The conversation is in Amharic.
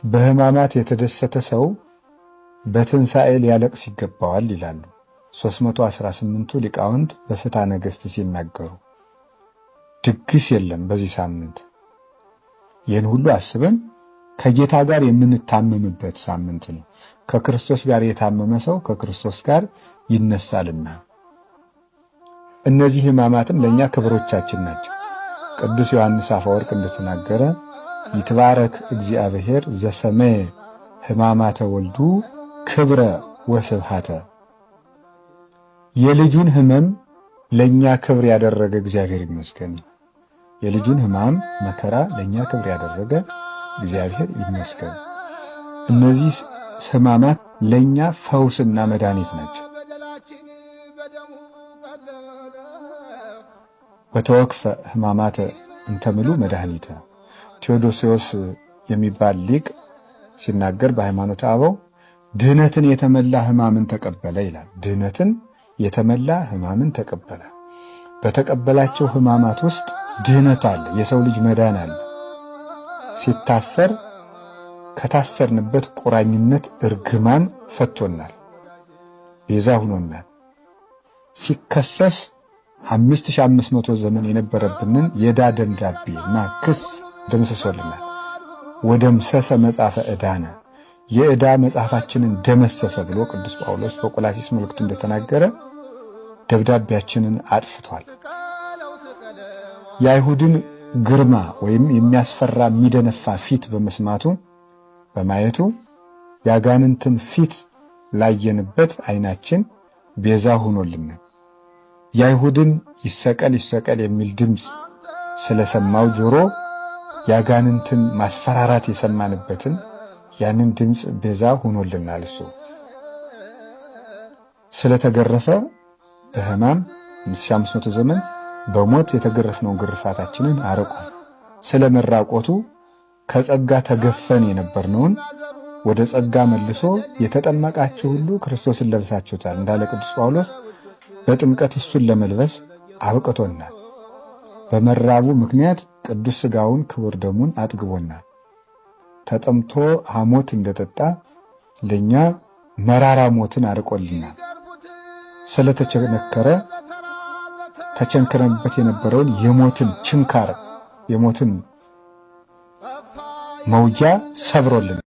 በሕማማት የተደሰተ ሰው በትንሣኤ ሊያለቅስ ይገባዋል ይላሉ 318ቱ ሊቃውንት በፍትሐ ነገሥት ሲናገሩ። ድግስ የለም በዚህ ሳምንት። ይህን ሁሉ አስበን ከጌታ ጋር የምንታመምበት ሳምንት ነው። ከክርስቶስ ጋር የታመመ ሰው ከክርስቶስ ጋር ይነሳልና። እነዚህ ሕማማትም ለእኛ ክብሮቻችን ናቸው። ቅዱስ ዮሐንስ አፈወርቅ እንደተናገረ ይትባረክ እግዚአብሔር ዘሰመየ ሕማማተ ወልዱ ክብረ ወስብሃተ። የልጁን ሕመም ለእኛ ክብር ያደረገ እግዚአብሔር ይመስገን። የልጁን ሕማም መከራ ለእኛ ክብር ያደረገ እግዚአብሔር ይመስገን። እነዚህ ሕማማት ለእኛ ፈውስና መድኃኒት ናቸው። ወተወክፈ ሕማማተ እንተምሉ መድኃኒተ። ቴዎዶስዮስ የሚባል ሊቅ ሲናገር በሃይማኖተ አበው ድህነትን የተመላ ሕማምን ተቀበለ ይላል። ድህነትን የተመላ ሕማምን ተቀበለ። በተቀበላቸው ሕማማት ውስጥ ድህነት አለ፣ የሰው ልጅ መዳን አለ። ሲታሰር ከታሰርንበት ቁራኝነት እርግማን ፈቶናል፣ ቤዛ ሆኖናል። ሲከሰስ 5500 ዘመን የነበረብንን የዕዳ ደብዳቤና ክስ ደምስሶልናል። ወደምሰሰ መጽሐፈ ዕዳነ፣ የዕዳ መጽሐፋችንን ደመሰሰ ብሎ ቅዱስ ጳውሎስ በቆላሲስ መልእክቱ እንደተናገረ ደብዳቤያችንን አጥፍቷል። የአይሁድን ግርማ ወይም የሚያስፈራ የሚደነፋ ፊት በማየቱ የአጋንንትን ፊት ላየንበት ዓይናችን ቤዛ ሆኖልናል። የአይሁድን ይሰቀል ይሰቀል የሚል ድምፅ ስለሰማው ጆሮ የአጋንንትን ማስፈራራት የሰማንበትን ያንን ድምፅ ቤዛ ሆኖልናል። እሱ ስለተገረፈ በሕማም 5500 ዘመን በሞት የተገረፍነውን ግርፋታችንን አርቋል። ስለመራቆቱ ከጸጋ ተገፈን የነበርነውን ወደ ጸጋ መልሶ የተጠመቃችሁ ሁሉ ክርስቶስን ለብሳችሁታል እንዳለ ቅዱስ ጳውሎስ በጥምቀት እሱን ለመልበስ አብቅቶናል። በመራቡ ምክንያት ቅዱስ ሥጋውን ክቡር ደሙን አጥግቦናል። ተጠምቶ ሐሞት እንደጠጣ ለኛ መራራ ሞትን አርቆልናል። ስለተቸነከረ ተቸንክረንበት የነበረውን የሞትን ችንካር የሞትን መውጊያ ሰብሮልናል።